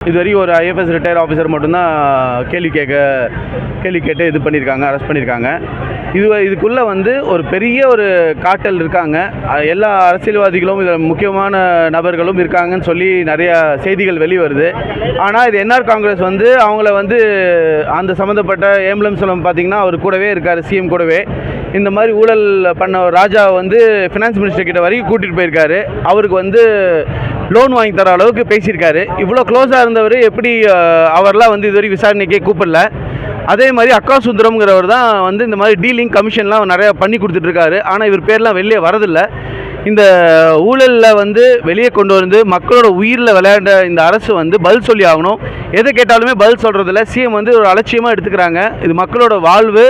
இது வரைக்கும் ஒரு ஐஎஃப்எஸ் ரிட்டையர் ஆஃபீஸர் மட்டும்தான் கேள்வி கேட்டு இது பண்ணியிருக்காங்க, அரெஸ்ட் பண்ணியிருக்காங்க. இதுக்குள்ளே ஒரு பெரிய ஒரு காட்டல் இருக்காங்க. எல்லா அரசியல்வாதிகளும் இதில் முக்கியமான நபர்களும் இருக்காங்கன்னு சொல்லி நிறையா செய்திகள் வெளிவருது. ஆனால் இது என்ஆர் காங்கிரஸ் அவங்கள அந்த சம்மந்தப்பட்ட ஏம்பலம் சொல்லம் பார்த்திங்கன்னா அவர் கூடவே இருக்கார், சிஎம் கூடவே. இந்த மாதிரி ஊழல் பண்ண ராஜா ஃபினான்ஸ் மினிஸ்டர் கிட்ட வரைக்கும் கூட்டிகிட்டு போயிருக்காரு. அவருக்கு லோன் வாங்கி தர அளவுக்கு பேசியிருக்காரு. இவ்வளோ க்ளோஸாக இருந்தவர் எப்படி அவர்லாம் இது வரைக்கும் விசாரணைக்கே கூப்பிடல. அதே மாதிரி அக்கா சுந்தரம்ங்கிறவர் தான் இந்த மாதிரி டீலிங் கமிஷன்லாம் நிறையா பண்ணி கொடுத்துட்ருக்காரு. ஆனால் இவர் பேர்லாம் வெளியே வரதில்லை. இந்த ஊழலில் வெளியே கொண்டு மக்களோட உயிரில் விளையாண்ட இந்த அரசு பதில் சொல்லி ஆகணும். எதை கேட்டாலுமே பதில் சொல்கிறதில்ல. சிஎம் ஒரு அலட்சியமாக எடுத்துக்கிறாங்க. இது மக்களோட வாழ்வு.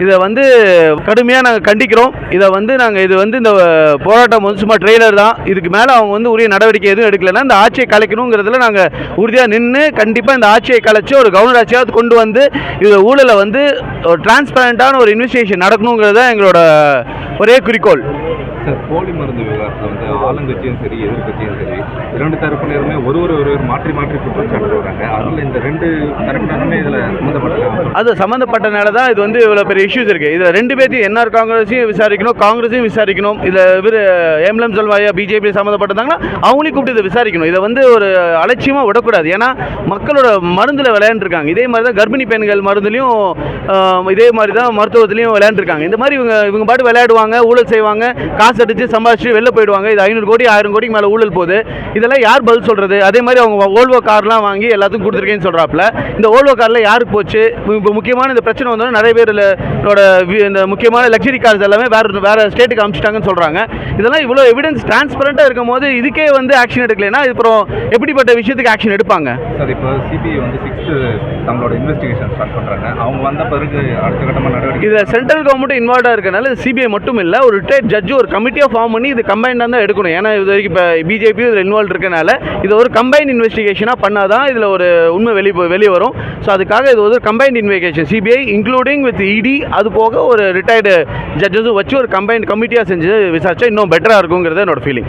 இதை கடுமையாக நாங்கள் கண்டிக்கிறோம். இதை நாங்கள் இந்த போராட்டம் சும்மா ட்ரெய்லர் தான். இதுக்கு மேலே அவங்க உரிய நடவடிக்கை எதுவும் எடுக்கலைன்னா இந்த ஆட்சியை கலைக்கணுங்கிறதுல நாங்கள் உறுதியாக நின்று கண்டிப்பாக இந்த ஆட்சியை கலைச்சி ஒரு கவர்னர் ஆட்சியாவது கொண்டு இது ஊழலை ஒரு டிரான்ஸ்பரண்டான ஒரு இன்வெஸ்டிகேஷன் நடக்கணுங்கிறது தான் எங்களோட ஒரே குறிக்கோள். சார், போலி மருந்து விவகாரத்தில் ஆளுங்கட்சியும் சரி எதிர்கட்சியும் சரி இரண்டு தரப்பினருமே ஒருவர் மாற்றி குற்றம் சாட்டுறாங்க. அதில் இந்த ரெண்டு தரப்பினருமே இதில் சம்மந்தப்பட்டனால தான் இது இவ்வளோ பெரிய இஷ்யூஸ் இருக்குது. இதில் ரெண்டு பேர்த்தையும் என்ஆர் காங்கிரஸையும் விசாரிக்கணும், காங்கிரஸையும் விசாரிக்கணும். இதில் இவர் ஏம்பலம் செல்வாயா பிஜேபி சம்மந்தப்பட்டதாங்கன்னா அவங்களையும் கூப்பிட்டு இதை விசாரிக்கணும். இதை ஒரு அலட்சியமாக விடக்கூடாது. ஏன்னா மக்களோட மருந்தில் விளையாண்டுருக்காங்க. இதே மாதிரி தான் கர்ப்பிணி பெண்கள் மருந்துலையும் இதே மாதிரி தான் மருத்துவத்திலையும் விளையாண்டுருக்காங்க. இந்த மாதிரி இவங்க பாட்டு விளையாடுவாங்க, ஊழல் செய்வாங்க, காசு அடித்து சம்பாதிச்சு வெளில போயிடுவாங்க. இது 500 கோடி 1000 கோடிக்கு மேலே ஊழல் போகுது. இதெல்லாம் யார் பதில் சொல்கிறது? அதே மாதிரி அவங்க ஓல்வோ கார்லாம் வாங்கி எல்லாத்துக்கும் கொடுத்துருக்கேன்னு சொல்கிறாப்புல. இந்த ஓல்வோ காரில் யாருக்கு போச்சு? இப்போ முக்கியமான இந்த பிரச்சனை வந்தோன்னா நிறைய பேர் இந்த முக்கியமான லக்ஸரி கார்ஸ் எல்லாமே வேறு ஸ்டேட்டுக்கு அனுப்பிச்சிட்டாங்கன்னு சொல்கிறாங்க. இதெல்லாம் இவ்வளோ எவிடன்ஸ் டிரான்ஸ்பரண்ட்டாக இருக்கும் போது இதுக்கே ஆக்ஷன் எடுக்கலைன்னா அப்புறம் எப்படிப்பட்ட விஷயத்துக்கு ஆக்ஷன் எடுப்பாங்க? சார், இப்போ சிபிஐ 6th நம்மளோட இன்வெஸ்டிகேஷன் ஸ்டார்ட் பண்ணுறாங்க. அவங்க வந்த பிறகு அடுத்த கட்டமாக நடவடிக்கை இதில் சென்ட்ரல் கவர்மெண்ட் இன்வால்வாக இருக்கனால சிபிஐ மட்டும் இல்லை, ஒரு ரிட்டையர்ட் ஜட்ஜு ஒரு கமிட்டியாக ஃபார்ம் பண்ணி இது கம்பைண்டாக தான் எடுக்கணும். ஏன்னா இது வரைக்கும் இப்போ பிஜேபி இதில் இன்வால்வ் இருக்கனால இது ஒரு கம்பைன்ட் இன்வெஸ்டிகேஷனாக பண்ணால் தான் இதில் ஒரு உண்மை வெளியே வரும். ஸோ அதுக்காக இது ஒரு combined investigation CBI including with இடி அது போக ஒரு ரிட்டையர்டு ஜட்ஜஸும் வச்சு ஒரு கம்பைன்ட் கமிட்டியாக செஞ்சு விசாரிச்சா இன்னும் பெட்டராக இருக்குங்கிறது என்னோட ஃபீலிங்.